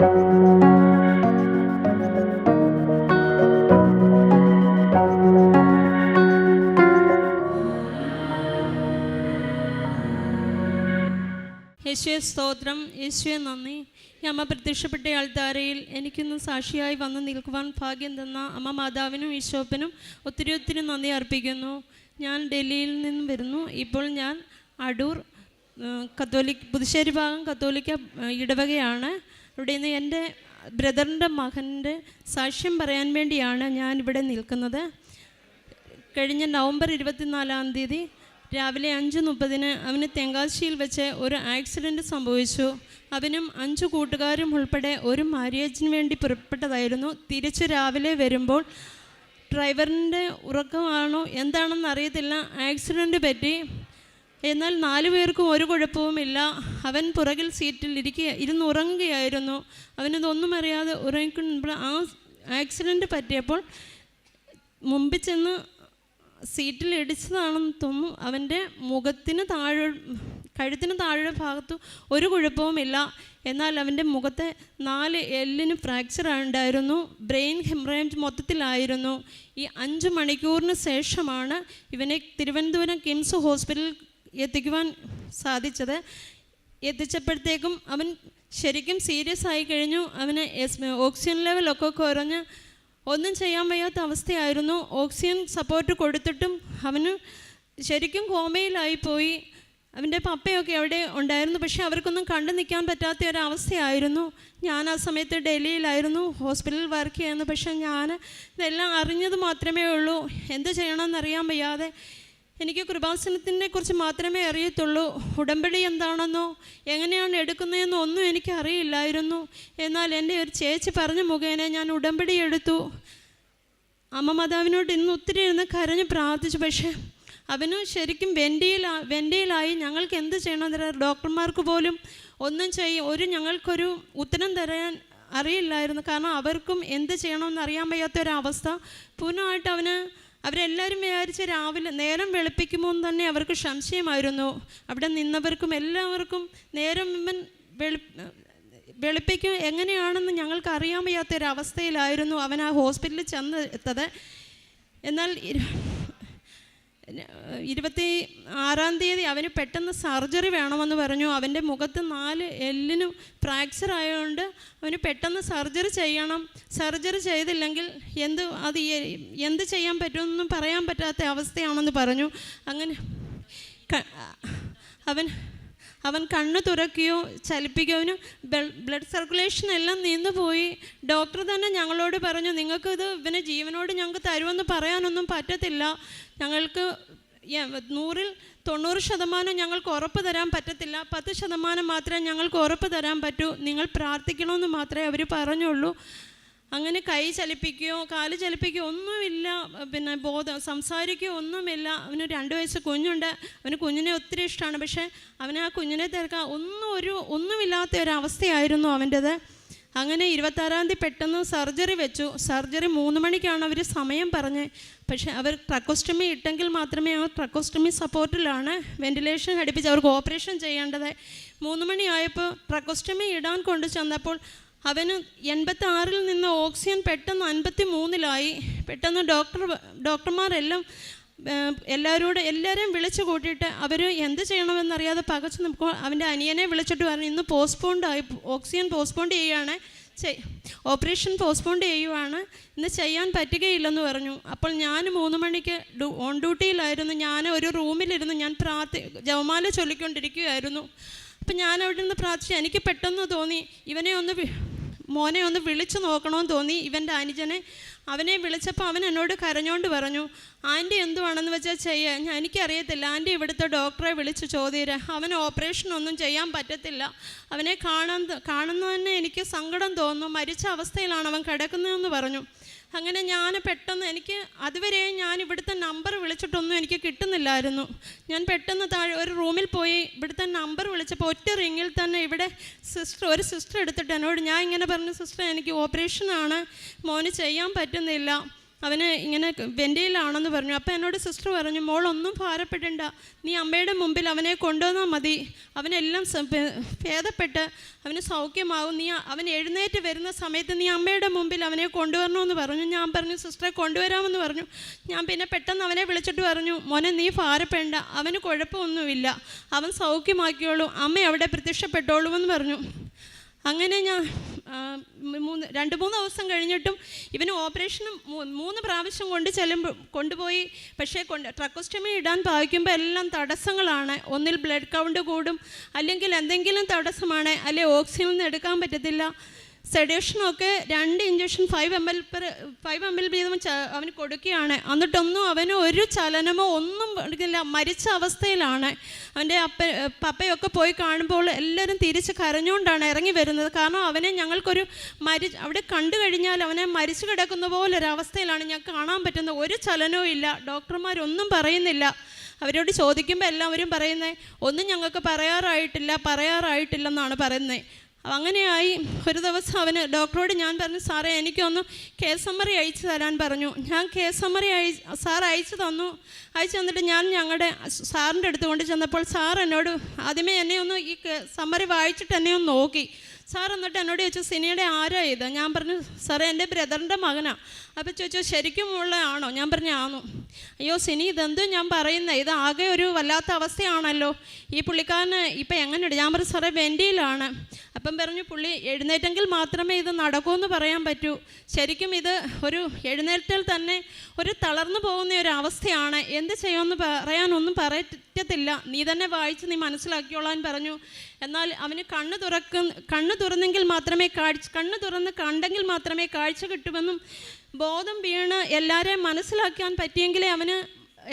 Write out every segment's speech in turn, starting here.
യേശുവേ സ്തോത്രം, യേശുവേ നന്ദി. ഈ അമ്മ പ്രത്യക്ഷപ്പെട്ട ആൾത്താരയിൽ എനിക്കിന്ന് സാക്ഷിയായി വന്ന് നിൽക്കുവാൻ ഭാഗ്യം തന്ന അമ്മ മാതാവിനും ഈശോപ്പനും ഒത്തിരി ഒത്തിരി നന്ദി അർപ്പിക്കുന്നു. ഞാൻ ഡൽഹിയിൽ നിന്നും വരുന്നു. ഇപ്പോൾ ഞാൻ അടൂർ പുതുശ്ശേരി ഭാഗം കത്തോലിക്ക ഇടവകയാണ്. ഇവിടെ നിന്ന് എൻ്റെ ബ്രദറിൻ്റെ മകൻ്റെ സാക്ഷ്യം പറയാൻ വേണ്ടിയാണ് ഞാൻ ഇവിടെ നിൽക്കുന്നത്. കഴിഞ്ഞ നവംബർ 24 രാവിലെ 5:30 അവന് തെങ്കാശിയിൽ വെച്ച് ഒരു ആക്സിഡൻറ്റ് സംഭവിച്ചു. അവനും 5 കൂട്ടുകാരും ഉൾപ്പെടെ ഒരു മാര്യേജിന് വേണ്ടി പുറപ്പെട്ടതായിരുന്നു. തിരിച്ച് രാവിലെ വരുമ്പോൾ ഡ്രൈവറിൻ്റെ ഉറക്കമാണോ എന്താണെന്ന് അറിയത്തില്ല, ആക്സിഡൻറ്റ് പറ്റി. എന്നാൽ 4 പേർക്കും ഒരു കുഴപ്പവുമില്ല. അവൻ പുറകിൽ സീറ്റിൽ ഇരുന്ന് ഉറങ്ങുകയായിരുന്നു. അവനിതൊന്നും അറിയാതെ ഉറങ്ങിക്കുമ്പോൾ ആ ആക്സിഡൻറ്റ് പറ്റിയപ്പോൾ മുമ്പിൽ ചെന്ന് സീറ്റിൽ ഇടിച്ചതാണെന്ന് തോന്നുന്നു. അവൻ്റെ മുഖത്തിന് കഴുത്തിന് താഴെ ഭാഗത്ത് ഒരു കുഴപ്പവുമില്ല. എന്നാൽ അവൻ്റെ മുഖത്തെ 4 എല്ലിന് ഫ്രാക്ചർ ഉണ്ടായിരുന്നു. ബ്രെയിൻ ഹെമറേജ് മൊത്തത്തിലായിരുന്നു. ഈ 5 മണിക്കൂറിന് ശേഷമാണ് ഇവനെ തിരുവനന്തപുരം കിംസ് ഹോസ്പിറ്റലിൽ എത്തിക്കുവാൻ സാധിച്ചത്. എത്തിച്ചപ്പോഴത്തേക്കും അവൻ ശരിക്കും സീരിയസ് ആയി കഴിഞ്ഞു. അവന് ഓക്സിജൻ ലെവലൊക്കെ കുറഞ്ഞ് ഒന്നും ചെയ്യാൻ വയ്യാത്ത അവസ്ഥയായിരുന്നു. ഓക്സിജൻ സപ്പോർട്ട് കൊടുത്തിട്ടും അവന് ശരിക്കും കോമയിലായിപ്പോയി. അവൻ്റെ പപ്പയൊക്കെ അവിടെ ഉണ്ടായിരുന്നു, പക്ഷേ അവർക്കൊന്നും കണ്ടു നിൽക്കാൻ പറ്റാത്ത ഒരവസ്ഥയായിരുന്നു. ഞാൻ ആ സമയത്ത് ഡൽഹിയിലായിരുന്നു, ഹോസ്പിറ്റലിൽ വർക്ക് ചെയ്യുന്നു. പക്ഷേ ഞാൻ ഇതെല്ലാം അറിഞ്ഞത് മാത്രമേ ഉള്ളൂ. എന്ത് ചെയ്യണമെന്നറിയാൻ വയ്യാതെ എനിക്ക് കൃപാസനത്തിനെ കുറിച്ച് മാത്രമേ അറിയത്തുള്ളൂ. ഉടമ്പടി എന്താണെന്നോ എങ്ങനെയാണ് എടുക്കുന്നതെന്നോ ഒന്നും എനിക്ക് അറിയില്ലായിരുന്നു. എന്നാൽ എൻ്റെ ഒരു ചേച്ചി പറഞ്ഞ മുഖേന ഞാൻ ഉടമ്പടി എടുത്തു. അമ്മ മാതാവിനോട് ഇന്ന് ഒത്തിരി ഇരുന്ന് കരഞ്ഞ് പ്രാർത്ഥിച്ചു. പക്ഷേ അവന് ശരിക്കും വെൻഡിയിലായി. ഞങ്ങൾക്ക് എന്ത് ചെയ്യണമെന്ന് ഡോക്ടർമാർക്ക് പോലും ഞങ്ങൾക്കൊരു ഉത്തരം തരാൻ അറിയില്ലായിരുന്നു. കാരണം അവർക്കും എന്ത് ചെയ്യണമെന്ന് അറിയാൻ വയ്യാത്തൊരവസ്ഥ. പൂർണ്ണമായിട്ട് അവരെല്ലാവരും വിചാരിച്ച് രാവിലെ നേരം വെളുപ്പിക്കുമോ എന്ന് തന്നെ അവർക്ക് സംശയമായിരുന്നു. അവിടെ നിന്നവർക്കും എല്ലാവർക്കും നേരം വെളുപ്പിക്കും എങ്ങനെയാണെന്ന് ഞങ്ങൾക്ക് അറിയാൻ വയ്യാത്തൊരവസ്ഥയിലായിരുന്നു അവൻ ആ ഹോസ്പിറ്റലിൽ ചെന്നെത്തത്. എന്നാൽ 26 അവന് പെട്ടെന്ന് സർജറി വേണമെന്ന് പറഞ്ഞു. അവൻ്റെ മുഖത്ത് 4 എല്ലിനും ഫ്രാക്ചർ ആയതുകൊണ്ട് അവന് പെട്ടെന്ന് സർജറി ചെയ്യണം. സർജറി ചെയ്തില്ലെങ്കിൽ എന്ത് ചെയ്യാൻ പറ്റുമെന്നും പറയാൻ പറ്റാത്ത അവസ്ഥയാണെന്ന് പറഞ്ഞു. അങ്ങനെ അവൻ കണ്ണ് തുറക്കുകയോ ചലിപ്പിക്കുകയോ ബ്ലഡ് സർക്കുലേഷൻ എല്ലാം നിന്നുപോയി. ഡോക്ടർ തന്നെ ഞങ്ങളോട് പറഞ്ഞു, നിങ്ങൾക്കിത് ഇവനെ ജീവനോട് ഞങ്ങൾക്ക് തരുമെന്ന് പറയാനൊന്നും പറ്റത്തില്ല. ഞങ്ങൾക്ക് 100% ഞങ്ങൾക്ക് ഉറപ്പ് തരാൻ പറ്റത്തില്ല. 10% മാത്രമേ ഞങ്ങൾക്ക് ഉറപ്പ് തരാൻ പറ്റൂ. നിങ്ങൾ പ്രാർത്ഥിക്കണമെന്ന് മാത്രമേ അവർ പറഞ്ഞുള്ളൂ. അങ്ങനെ കൈ ചലിപ്പിക്കുകയോ കാല് ചലിപ്പിക്കുകയോ ഒന്നുമില്ല. പിന്നെ സംസാരിക്കുകയോ ഒന്നുമില്ല. അവന് 2 വയസ്സ് കുഞ്ഞുണ്ട്. അവന് കുഞ്ഞിനെ ഒത്തിരി ഇഷ്ടമാണ്. പക്ഷേ അവന് ആ കുഞ്ഞിനെ തിരക്കാൻ ഒന്നുമില്ലാത്ത ഒരവസ്ഥയായിരുന്നു അവൻ്റേത്. അങ്ങനെ 26 പെട്ടെന്ന് സർജറി വെച്ചു. സർജറി 3 മണിക്കാണ് അവർ സമയം പറഞ്ഞത്. പക്ഷേ അവർ ട്രക്കോസ്റ്റമി ഇട്ടെങ്കിൽ മാത്രമേ ആ ട്രക്കോസ്റ്റമി സപ്പോർട്ടിലാണ് വെന്റിലേഷൻ ഘടിപ്പിച്ച് അവർക്ക് ഓപ്പറേഷൻ ചെയ്യേണ്ടത്. 3 മണിയായപ്പോൾ ട്രക്കോസ്റ്റമി ഇടാൻ കൊണ്ടു ചെന്നപ്പോൾ അവന് 86 നിന്ന് ഓക്സിജൻ പെട്ടെന്ന് 53 പെട്ടെന്ന് ഡോക്ടർമാരെല്ലാം എല്ലാവരെയും വിളിച്ചു കൂട്ടിയിട്ട് അവർ എന്ത് ചെയ്യണമെന്നറിയാതെ പകച്ചു നിൽക്കുമ്പോൾ അവൻ്റെ അനിയനെ വിളിച്ചിട്ട് പറഞ്ഞു, ഇന്ന് ഓക്സിജൻ പോസ്റ്റ്പോണ്ട് ചെയ്യുകയാണ്, ഓപ്പറേഷൻ പോസ്റ്റ്പോണ്ട് ചെയ്യുവാണ്, ഇന്ന് ചെയ്യാൻ പറ്റുകയില്ലെന്ന് പറഞ്ഞു. അപ്പോൾ ഞാൻ 3 മണിക്ക് ഓൺ ഡ്യൂട്ടിയിലായിരുന്നു. ഞാൻ ഒരു റൂമിലിരുന്ന് ഞാൻ ജപമാല ചൊല്ലിക്കൊണ്ടിരിക്കുകയായിരുന്നു. അപ്പം ഞാൻ അവിടെ നിന്ന് പ്രാർത്ഥിച്ചു. എനിക്ക് പെട്ടെന്ന് തോന്നി മോനെ ഒന്ന് വിളിച്ചു നോക്കണമെന്ന് തോന്നി. ഇവൻ്റെ അനുജനെ അവനെ വിളിച്ചപ്പോൾ അവൻ എന്നോട് കരഞ്ഞോണ്ട് പറഞ്ഞു, ആൻറ്റി എന്തുവാണെന്ന് വെച്ചാൽ എനിക്കറിയത്തില്ല. ആൻറ്റി ഇവിടുത്തെ ഡോക്ടറെ വിളിച്ച് ചോദ്യം, അവന് ഓപ്പറേഷനൊന്നും ചെയ്യാൻ പറ്റത്തില്ല. അവനെ കാണുന്നതന്നെ എനിക്ക് സങ്കടം തോന്നുന്നു. മരിച്ച അവസ്ഥയിലാണ് അവൻ കിടക്കുന്നതെന്ന് പറഞ്ഞു. അങ്ങനെ ഞാൻ പെട്ടെന്ന് അതുവരെ ഞാൻ ഇവിടുത്തെ നമ്പർ വിളിച്ചിട്ടൊന്നും എനിക്ക് കിട്ടുന്നില്ലായിരുന്നു. ഞാൻ പെട്ടെന്ന് ഒരു റൂമിൽ പോയി ഇവിടുത്തെ നമ്പർ വിളിച്ചപ്പോൾ ഒറ്റ റിങ്ങിൽ തന്നെ ഇവിടെ ഒരു സിസ്റ്റർ എടുത്തിട്ട് എന്നോട് ഞാൻ ഇങ്ങനെ പറഞ്ഞു, സിസ്റ്റർ എനിക്ക് ഓപ്പറേഷനാണ്, മോന് ചെയ്യാൻ പറ്റുന്നില്ല. അവന് ഇങ്ങനെ വെൻറ്റിയിലാണെന്ന് പറഞ്ഞു. അപ്പോൾ എന്നോട് സിസ്റ്റർ പറഞ്ഞു, മോളൊന്നും ഭാരപ്പെടണ്ട, നീ അമ്മയുടെ മുമ്പിൽ അവനെ കൊണ്ടുവന്നാൽ മതി, അവനെല്ലാം ഭേദപ്പെട്ട് അവന് സൗഖ്യമാവും, നീ അവൻ എഴുന്നേറ്റ് വരുന്ന സമയത്ത് നീ അമ്മയുടെ മുമ്പിൽ അവനെ കൊണ്ടുവരണമെന്ന് പറഞ്ഞു. ഞാൻ പറഞ്ഞു സിസ്റ്ററെ കൊണ്ടുവരാമെന്ന് പറഞ്ഞു. ഞാൻ പിന്നെ പെട്ടെന്ന് അവനെ വിളിച്ചിട്ട് പറഞ്ഞു, മോനെ നീ ഭാരപ്പെടണ്ട, അവന് കുഴപ്പമൊന്നുമില്ല, അവൻ സൗഖ്യമാക്കിയോളൂ, അമ്മ അവിടെ പ്രത്യക്ഷപ്പെട്ടോളൂ എന്ന് പറഞ്ഞു. അങ്ങനെ ഞാൻ 2-3 ദിവസം കഴിഞ്ഞിട്ടും ഇവന് ഓപ്പറേഷന് 3 പ്രാവശ്യം കൊണ്ടുപോയി. പക്ഷേ ട്രക്കോസ്റ്റമി ഇടാൻ ഭാവിക്കുമ്പോൾ എല്ലാം തടസ്സങ്ങളാണ്. ഒന്നിൽ ബ്ലഡ് കൗണ്ട് കൂടും, അല്ലെങ്കിൽ എന്തെങ്കിലും തടസ്സമാണ്, അല്ലെങ്കിൽ ഓക്സിജൻ എടുക്കാൻ പറ്റത്തില്ല. സെഡേഷനൊക്കെ 2 ഇഞ്ചക്ഷൻ 5 ml വീതം അവന് കൊടുക്കുകയാണ്. എന്നിട്ടൊന്നും അവന് ഒരു ചലനമോ ഒന്നും എടുക്കില്ല, മരിച്ച അവസ്ഥയിലാണ്. അവൻ്റെ പപ്പയൊക്കെ പോയി കാണുമ്പോൾ എല്ലാവരും തിരിച്ച് കരഞ്ഞുകൊണ്ടാണ് ഇറങ്ങി വരുന്നത്. കാരണം അവനെ ഞങ്ങൾക്കൊരു അവിടെ കണ്ടു കഴിഞ്ഞാൽ അവനെ മരിച്ചു കിടക്കുന്ന പോലൊരവസ്ഥയിലാണ് ഞങ്ങൾക്ക് കാണാൻ പറ്റുന്നത്. ഒരു ചലനവും ഇല്ല, ഡോക്ടർമാരൊന്നും പറയുന്നില്ല. അവരോട് ചോദിക്കുമ്പോൾ എല്ലാവരും പറയുന്നത് ഒന്നും ഞങ്ങൾക്ക് പറയാറായിട്ടില്ലെന്നാണ് പറയുന്നത്. അങ്ങനെയായി ഒരു ദിവസം അവന് ഡോക്ടറോട് ഞാൻ പറഞ്ഞു, സാറേ എനിക്കൊന്ന് കേസ് സമ്മറി അയച്ചു തരാൻ പറഞ്ഞു. ഞാൻ കേസ് സമ്മറി സാർ അയച്ചു തന്നിട്ട് ഞാൻ ഞങ്ങളുടെ സാറിൻ്റെ അടുത്ത് കൊണ്ട് ചെന്നപ്പോൾ സാർ എന്നോട് ആദ്യമേ എന്നെ ഒന്ന് ഈ സമ്മറി വായിച്ചിട്ട് എന്നെ ഒന്ന് നോക്കി. സാർ എന്നിട്ട് എന്നോട് ചോദിച്ചു, സിനിയുടെ ആരാ ഇത്? ഞാൻ പറഞ്ഞു സാറേ എൻ്റെ ബ്രദറിൻ്റെ മകനാണ്. അപ്പോൾ ചോദിച്ചു ശരിക്കും ഉള്ളതാണോ? ഞാൻ പറഞ്ഞു ആണോ. അയ്യോ സിനി ഇതെന്തും ഞാൻ പറയുന്നത്, ഇത് ആകെ ഒരു വല്ലാത്ത അവസ്ഥയാണല്ലോ, ഈ പുള്ളിക്കാരന് ഇപ്പം എങ്ങനെയുണ്ട്? ഞാൻ പറഞ്ഞു സാറേ വെൻറ്റിയിലാണ്. അപ്പം പറഞ്ഞു പുള്ളി എഴുന്നേറ്റെങ്കിൽ മാത്രമേ ഇത് നടക്കുമെന്ന് പറയാൻ പറ്റൂ, ശരിക്കും ഇത് ഒരു എഴുന്നേറ്റാൽ തന്നെ ഒരു തളർന്നു പോകുന്ന ഒരു അവസ്ഥയാണ്, എന്ത് ചെയ്യുമെന്ന് പറയാനൊന്നും പറ്റത്തില്ല, നീ തന്നെ വായിച്ച് നീ മനസ്സിലാക്കിയോളാൻ പറഞ്ഞു. എന്നാൽ അവന് കണ്ണ് തുറന്നെങ്കിൽ മാത്രമേ കണ്ണ് തുറന്ന് കണ്ടെങ്കിൽ മാത്രമേ കാഴ്ച കിട്ടുമെന്നും ബോധം വീണ് എല്ലാവരെയും മനസ്സിലാക്കാൻ പറ്റിയെങ്കിലേ അവന്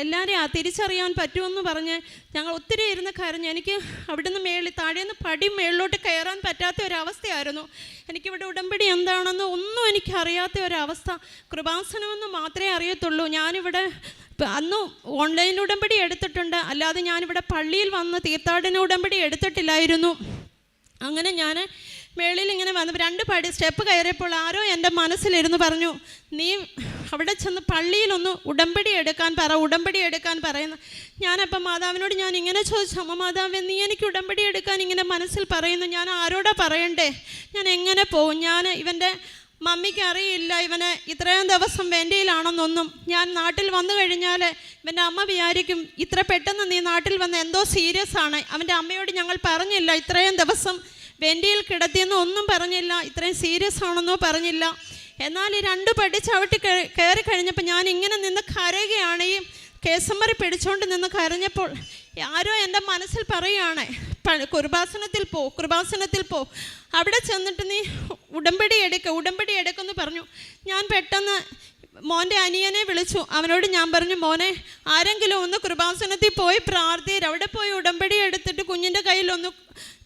എല്ലാവരെയും തിരിച്ചറിയാൻ പറ്റുമെന്ന് പറഞ്ഞ് ഞങ്ങൾ ഒത്തിരി ഇരുന്ന് കരഞ്ഞു. എനിക്ക് അവിടുന്ന് താഴേന്ന് പടി മേളിലോട്ട് കയറാൻ പറ്റാത്ത ഒരവസ്ഥയായിരുന്നു. എനിക്കിവിടെ ഉടമ്പടി എന്താണെന്ന് ഒന്നും എനിക്കറിയാത്ത ഒരവസ്ഥ. കൃപാസനമെന്ന് മാത്രമേ അറിയത്തുള്ളൂ. ഞാനിവിടെ അന്ന് ഓൺലൈൻ ഉടമ്പടി എടുത്തിട്ടുണ്ട്, അല്ലാതെ ഞാനിവിടെ പള്ളിയിൽ വന്ന് തീർത്ഥാടന ഉടമ്പടി എടുത്തിട്ടില്ലായിരുന്നു. അങ്ങനെ ഞാൻ മേളിൽ ഇങ്ങനെ വന്ന് 2 സ്റ്റെപ്പ് കയറിയപ്പോൾ ആരോ എൻ്റെ മനസ്സിലിരുന്ന് പറഞ്ഞു, നീ അവിടെ ചെന്ന് പള്ളിയിലൊന്ന് ഉടമ്പടി എടുക്കാൻ പറയുന്നു. ഞാനപ്പം മാതാവിനോട് ഞാൻ ഇങ്ങനെ ചോദിച്ചു, അമ്മ മാതാവേ നീ എനിക്ക് ഉടമ്പടി എടുക്കാൻ ഇങ്ങനെ മനസ്സിൽ പറയുന്നു, ഞാൻ ആരോടാ പറയണ്ടേ, ഞാൻ എങ്ങനെ പോവും? ഞാൻ ഇവൻ്റെ മമ്മിക്ക് അറിയില്ല ഇവന് ഇത്രയും ദിവസം വെൻറ്റിയിലാണെന്നൊന്നും. ഞാൻ നാട്ടിൽ വന്നു കഴിഞ്ഞാൽ ഇവൻ്റെ അമ്മ വിചാരിക്കും ഇത്ര പെട്ടെന്ന് നീ നാട്ടിൽ വന്ന് എന്തോ സീരിയസ് ആണ്. അവൻ്റെ അമ്മയോട് ഞങ്ങൾ പറഞ്ഞില്ല ഇത്രയും ദിവസം വെൻറ്റിയിൽ കിടത്തിയെന്നോ ഒന്നും പറഞ്ഞില്ല, ഇത്രയും സീരിയസ് ആണെന്നോ പറഞ്ഞില്ല. എന്നാൽ ഈ 2 പടി ചവിട്ടി കയറി കഴിഞ്ഞപ്പോൾ ഞാൻ ഇങ്ങനെ നിന്ന് കരയുകയാണ്. ഈ കേസമ്മറി പിടിച്ചുകൊണ്ട് നിന്ന് കരഞ്ഞപ്പോൾ ആരോ എൻ്റെ മനസ്സിൽ പറയുകയാണ്, കൃപാസനത്തിൽ പോ, അവിടെ ചെന്നിട്ട് നീ ഉടമ്പടി എടുക്കുമെന്ന് പറഞ്ഞു. ഞാൻ പെട്ടെന്ന് മോൻ്റെ അനിയനെ വിളിച്ചു. അവനോട് ഞാൻ പറഞ്ഞു, മോനെ ആരെങ്കിലും ഒന്ന് കൃപാസനത്തിൽ പോയി പ്രാർത്ഥിയിൽ അവിടെ പോയി ഉടമ്പടി എടുത്തിട്ട് കുഞ്ഞിൻ്റെ കയ്യിലൊന്ന്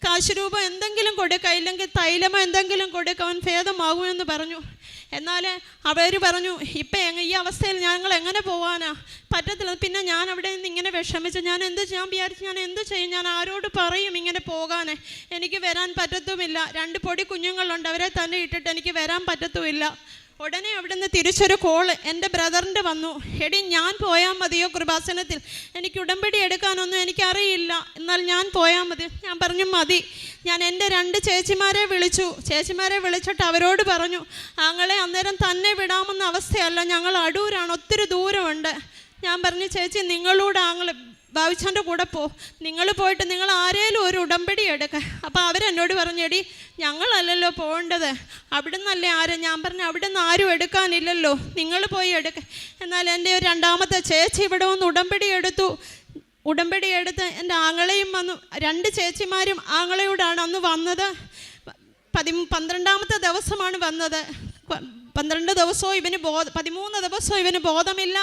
കാശ് രൂപ എന്തെങ്കിലും കൊടുക്കുക, ഇല്ലെങ്കിൽ തൈലമോ എന്തെങ്കിലും കൊടുക്കുക, അവൻ ഭേദമാകുമെന്ന് പറഞ്ഞു. എന്നാൽ അവർ പറഞ്ഞു ഇപ്പം ഈ അവസ്ഥയിൽ ഞങ്ങൾ എങ്ങനെ പോകാനാ, പറ്റത്തില്ല. പിന്നെ ഞാൻ അവിടെ നിന്ന് ഇങ്ങനെ വിഷമിച്ചു. ഞാൻ വിചാരിച്ചു ഞാൻ എന്ത് ചെയ്യും, ഞാൻ ആരോട് പറയും ഇങ്ങനെ പോകാൻ, എനിക്ക് വരാൻ പറ്റത്തുമില്ല. 2 പൊടി കുഞ്ഞുങ്ങളുണ്ട്, അവരെ തന്നെ ഇട്ടിട്ട് എനിക്ക് വരാൻ പറ്റത്തുമില്ല. ഉടനെ അവിടെ നിന്ന് തിരിച്ചൊരു കോള് എൻ്റെ ബ്രദറിൻ്റെ വന്നു, എടി ഞാൻ പോയാൽ മതിയോ കൃപാസനത്തിൽ, എനിക്ക് ഉടമ്പടി എടുക്കാനൊന്നും എനിക്കറിയില്ല, എന്നാൽ ഞാൻ പോയാൽ മതി. ഞാൻ പറഞ്ഞു മതി. ഞാൻ എൻ്റെ 2 ചേച്ചിമാരെ വിളിച്ചിട്ട് അവരോട് പറഞ്ഞു, ആങ്ങളെ അന്നേരം തന്നെ വിടാമെന്ന അവസ്ഥയല്ല, ഞങ്ങൾ അടൂരാണ്, ഒത്തിരി ദൂരമുണ്ട്. ഞാൻ പറഞ്ഞു ചേച്ചി നിങ്ങളോട് ബാബുച്ചാൻ്റെ കൂടെ നിങ്ങൾ പോയിട്ട് നിങ്ങൾ ആരേലും ഒരു ഉടമ്പടി എടുക്കുക. അപ്പോൾ അവരെന്നോട് പറഞ്ഞെടി ഞങ്ങളല്ലല്ലോ പോകേണ്ടത്, അവിടെ നിന്നല്ലേ ഞാൻ പറഞ്ഞു അവിടെ നിന്ന് ആരും എടുക്കാനില്ലല്ലോ, നിങ്ങൾ പോയി എടുക്കുക. എന്നാൽ എൻ്റെ 2ാമത്തെ ചേച്ചി ഇവിടെ വന്ന് ഉടമ്പടി എടുത്ത് എൻ്റെ ആങ്ങളെയും വന്നു. 2 ചേച്ചിമാരും ആങ്ങളയോടാണ് അന്ന് വന്നത്. 12ാമത്തെ ദിവസമാണ് വന്നത്. 12 ദിവസവും 13 ദിവസവും ഇവന് ബോധമില്ല.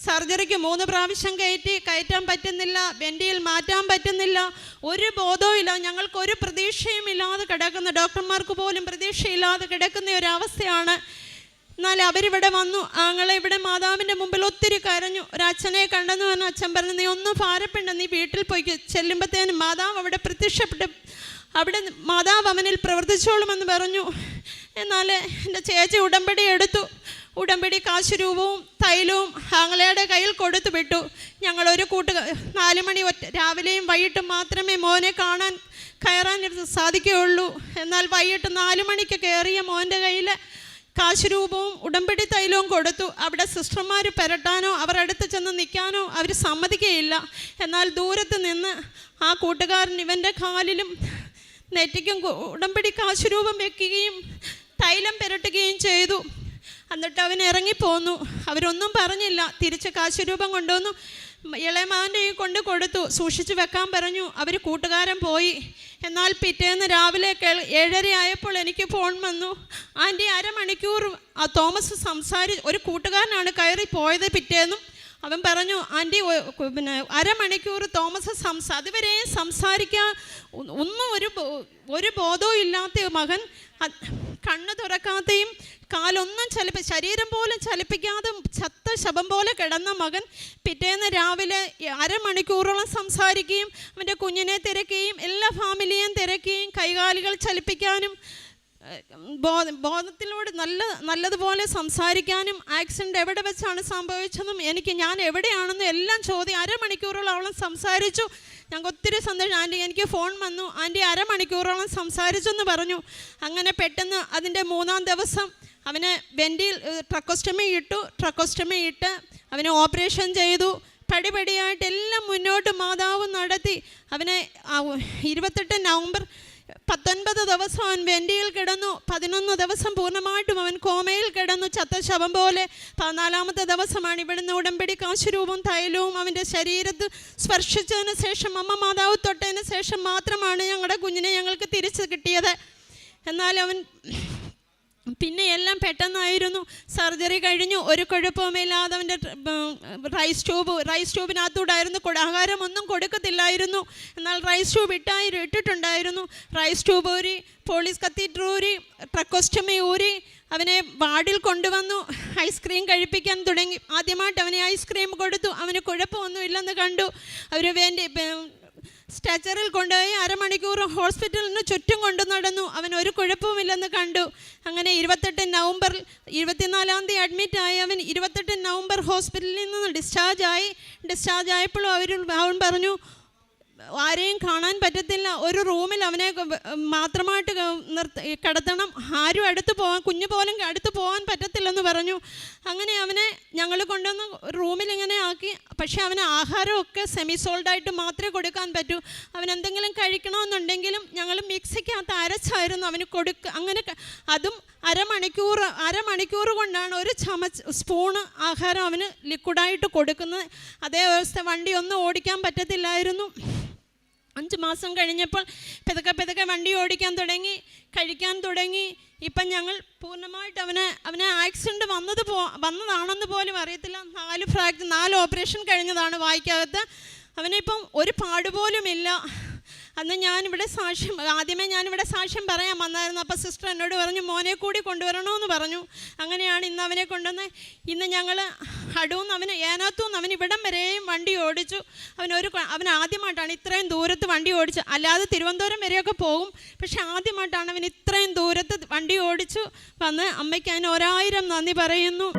സർജറിക്ക് 3 പ്രാവശ്യം കയറ്റാൻ പറ്റുന്നില്ല, വെൻറ്റിയിൽ മാറ്റാൻ പറ്റുന്നില്ല, ഒരു ബോധവും ഇല്ല. ഞങ്ങൾക്കൊരു പ്രതീക്ഷയും ഇല്ലാതെ കിടക്കുന്ന, ഡോക്ടർമാർക്ക് പോലും പ്രതീക്ഷയില്ലാതെ കിടക്കുന്ന ഒരവസ്ഥയാണ്. എന്നാൽ അവരിവിടെ വന്നു. ആങ്ങളെ ഇവിടെ മാതാവിൻ്റെ മുമ്പിൽ ഒത്തിരി കരഞ്ഞു. ഒരച്ഛനെ കണ്ടെന്ന് പറഞ്ഞ അച്ഛൻ പറഞ്ഞു, നീ ഒന്നും ഭാരപ്പെടണ്ട, നീ വീട്ടിൽ പോയി. ചെല്ലുമ്പോഴത്തേനും മാതാവ് അവിടെ പ്രത്യക്ഷപ്പെട്ട് അവിടെ മാതാവ് അവനിൽ പ്രവർത്തിച്ചോളുമെന്ന് പറഞ്ഞു. എന്നാൽ എൻ്റെ ചേച്ചി ഉടമ്പടി ഉടമ്പടി കാശുരൂപവും തൈലവും ആങ്ങളയുടെ കയ്യിൽ കൊടുത്തു വിട്ടു. ഞങ്ങളൊരു 4 മണി രാവിലെയും വൈകിട്ടും മാത്രമേ മോനെ കയറാൻ സാധിക്കുകയുള്ളൂ. എന്നാൽ വൈകിട്ട് 4 മണിക്ക് കയറിയ മോൻ്റെ കയ്യിൽ കാശുരൂപവും ഉടമ്പടി തൈലവും കൊടുത്തു. അവിടെ സിസ്റ്റർമാർ പെരട്ടാനോ അവരടുത്ത് ചെന്ന് നിൽക്കാനോ അവർ സമ്മതിക്കുകയില്ല. എന്നാൽ ദൂരത്ത് നിന്ന് ആ കൂട്ടുകാരൻ ഇവൻ്റെ കാലിലും നെറ്റിക്കും ഉടമ്പടി കാശുരൂപം വെക്കുകയും തൈലം പെരട്ടുകയും ചെയ്തു. എന്നിട്ട് അവൻ ഇറങ്ങിപ്പോന്നു. അവരൊന്നും പറഞ്ഞില്ല. തിരിച്ച് കാശുരൂപം കൊണ്ടുവന്നു ഇളയമാൻ്റെ കൊണ്ട് കൊടുത്തു. സൂക്ഷിച്ച് വെക്കാൻ പറഞ്ഞു. അവർ കൂട്ടുകാരൻ പോയി. എന്നാൽ പിറ്റേന്ന് രാവിലെ 7:30 ആയപ്പോൾ എനിക്ക് ഫോൺ വന്നു. ആൻറ്റി അരമണിക്കൂർ തോമസ് ഒരു കൂട്ടുകാരനാണ് കയറി പോയത് പിറ്റേന്നും. അവൻ പറഞ്ഞു, ആൻറ്റി അരമണിക്കൂർ തോമസ് അതുവരെയും സംസാരിക്കാൻ ഒന്നും ഒരു ബോധവും ഇല്ലാത്ത മകൻ, കണ്ണ് തുറക്കാതെയും കാലൊന്നും ശരീരം പോലും ചലിപ്പിക്കാതെ ചത്ത ശവം പോലെ കിടന്ന മകൻ പിറ്റേന്ന് രാവിലെ അരമണിക്കൂറോളം സംസാരിക്കുകയും അവൻ്റെ കുഞ്ഞിനെ തിരക്കുകയും എല്ലാ ഫാമിലിയെയും തിരക്കുകയും കൈകാലുകൾ ചലിപ്പിക്കാനും ബോധത്തിലൂടെ നല്ലതുപോലെ സംസാരിക്കാനും ആക്സിഡൻ്റ് എവിടെ വെച്ചാണ് സംഭവിച്ചതും ഞാൻ എവിടെയാണെന്നും എല്ലാം അരമണിക്കൂറോളം സംസാരിച്ചു. ഞങ്ങൾക്ക് ഒത്തിരി സന്തോഷം. ആൻറ്റി എനിക്ക് ഫോൺ വന്നു, ആൻറ്റി അരമണിക്കൂറോളം സംസാരിച്ചെന്ന് പറഞ്ഞു. അങ്ങനെ പെട്ടെന്ന് അതിൻ്റെ 3-ാം ദിവസം അവന് ട്രക്കോസ്റ്റമി ഇട്ട് അവന് ഓപ്പറേഷൻ ചെയ്തു. പടിപടിയായിട്ട് എല്ലാം മുന്നോട്ട് മാതാവ് നടത്തി. അവനെ 28 നവംബർ 19 ദിവസം അവൻ വെൻറ്റിയിൽ കിടന്നു. 11 ദിവസം പൂർണ്ണമായിട്ടും അവൻ കോമയിൽ കിടന്നു, ചത്ത ശവം പോലെ. 14-ാമത്തെ ദിവസമാണ് ഇവിടുന്ന് ഉടമ്പടി കാശുരൂപവും തൈലവും അവൻ്റെ ശരീരത്ത് സ്പർശിച്ചതിന് ശേഷം, അമ്മ മാതാവ് തൊട്ടതിന് ശേഷം മാത്രമാണ് ഞങ്ങളുടെ കുഞ്ഞിനെ ഞങ്ങൾക്ക് തിരിച്ച് കിട്ടിയത്. എന്നാൽ അവൻ പിന്നെ എല്ലാം പെട്ടെന്നായിരുന്നു. സർജറി കഴിഞ്ഞു, ഒരു കുഴപ്പവുമില്ലാതെ അവൻ്റെ റൈസ് ട്യൂബിനകത്തൂടായിരുന്നു. ആഹാരമൊന്നും കൊടുക്കത്തില്ലായിരുന്നു. എന്നാൽ റൈസ് ട്യൂബ് ഇട്ടിട്ടുണ്ടായിരുന്നു. റൈസ് ട്യൂബ് ഊരി, പോളീസ് കത്തീറ്റർ ഊരി, ട്രക്കോസ്റ്റമി ഊരി അവനെ വാർഡിൽ കൊണ്ടുവന്നു. ഐസ്ക്രീം കഴിപ്പിക്കാൻ തുടങ്ങി. ആദ്യമായിട്ട് അവനെ ഐസ്ക്രീം കൊടുത്തു. അവന് കുഴപ്പമൊന്നും ഇല്ലെന്ന് കണ്ടു. അവർ സ്ട്രെച്ചറിൽ കൊണ്ടുപോയി അരമണിക്കൂർ ഹോസ്പിറ്റലിന് ചുറ്റും കൊണ്ടു നടന്നു. അവൻ ഒരു കുഴപ്പവുമില്ലെന്ന് കണ്ടു. അങ്ങനെ 28 നവംബറിൽ 24-ാം തീയതി അഡ്മിറ്റായി. അവൻ 28 നവംബർ ഹോസ്പിറ്റലിൽ നിന്ന് ഡിസ്ചാർജ് ആയപ്പോൾ അവൻ പറഞ്ഞു, ആരെയും കാണാൻ പറ്റത്തില്ല, ഒരു റൂമിൽ അവനെ മാത്രമായിട്ട് കിടത്തണം, ആരും കുഞ്ഞു പോലും അടുത്ത് പോകാൻ പറ്റത്തില്ലെന്ന് പറഞ്ഞു. അങ്ങനെ അവനെ ഞങ്ങൾ കൊണ്ടുവന്ന് റൂമിൽ ഇങ്ങനെ ആക്കി. പക്ഷേ അവന് ആഹാരമൊക്കെ സെമിസോൾഡായിട്ട് മാത്രമേ കൊടുക്കാൻ പറ്റൂ. അവൻ എന്തെങ്കിലും കഴിക്കണമെന്നുണ്ടെങ്കിലും ഞങ്ങൾ മിക്സിക്കകത്ത് അരച്ചായിരുന്നു അവന് അങ്ങനെ അതും അരമണിക്കൂർ കൊണ്ടാണ് ഒരു സ്പൂണ് ആഹാരം അവന് ലിക്വിഡായിട്ട് കൊടുക്കുന്നത്. അതേ അവസ്ഥ വണ്ടിയൊന്നും ഓടിക്കാൻ പറ്റത്തില്ലായിരുന്നു. 5 മാസം കഴിഞ്ഞപ്പോൾ പെതുക്കെ വണ്ടി ഓടിക്കാൻ തുടങ്ങി, കഴിക്കാൻ തുടങ്ങി. ഇപ്പം ഞങ്ങൾ പൂർണ്ണമായിട്ട് അവനെ ആക്സിഡൻറ്റ് വന്നതാണെന്ന് പോലും അറിയത്തില്ല. 4 ഓപ്പറേഷൻ കഴിഞ്ഞതാണ് വായ്ക്കകത്ത്. അവനിപ്പം ഒരു പാടുപോലുമില്ല. അന്ന് ആദ്യമേ ഞാനിവിടെ സാക്ഷ്യം പറയാൻ വന്നായിരുന്നു. അപ്പോൾ സിസ്റ്റർ എന്നോട് പറഞ്ഞു, മോനെ കൂടി കൊണ്ടുവരണമെന്ന് പറഞ്ഞു. അങ്ങനെയാണ് ഇന്ന് അവനെ കൊണ്ടുവന്ന്. ഇന്ന് ഞങ്ങൾ ഏനാത്തൂന്ന് അവൻ ഇവിടം വരെയും വണ്ടി ഓടിച്ചു. അവൻ ആദ്യമായിട്ടാണ് ഇത്രയും ദൂരത്ത് വണ്ടി ഓടിച്ചു. അല്ലാതെ തിരുവനന്തപുരം വരെയൊക്കെ പോകും, പക്ഷെ ആദ്യമായിട്ടാണ് അവൻ ഇത്രയും ദൂരത്ത് വണ്ടി ഓടിച്ചു വന്ന്. അമ്മയ്ക്ക് അതിന് 1000 നന്ദി പറയുന്നു.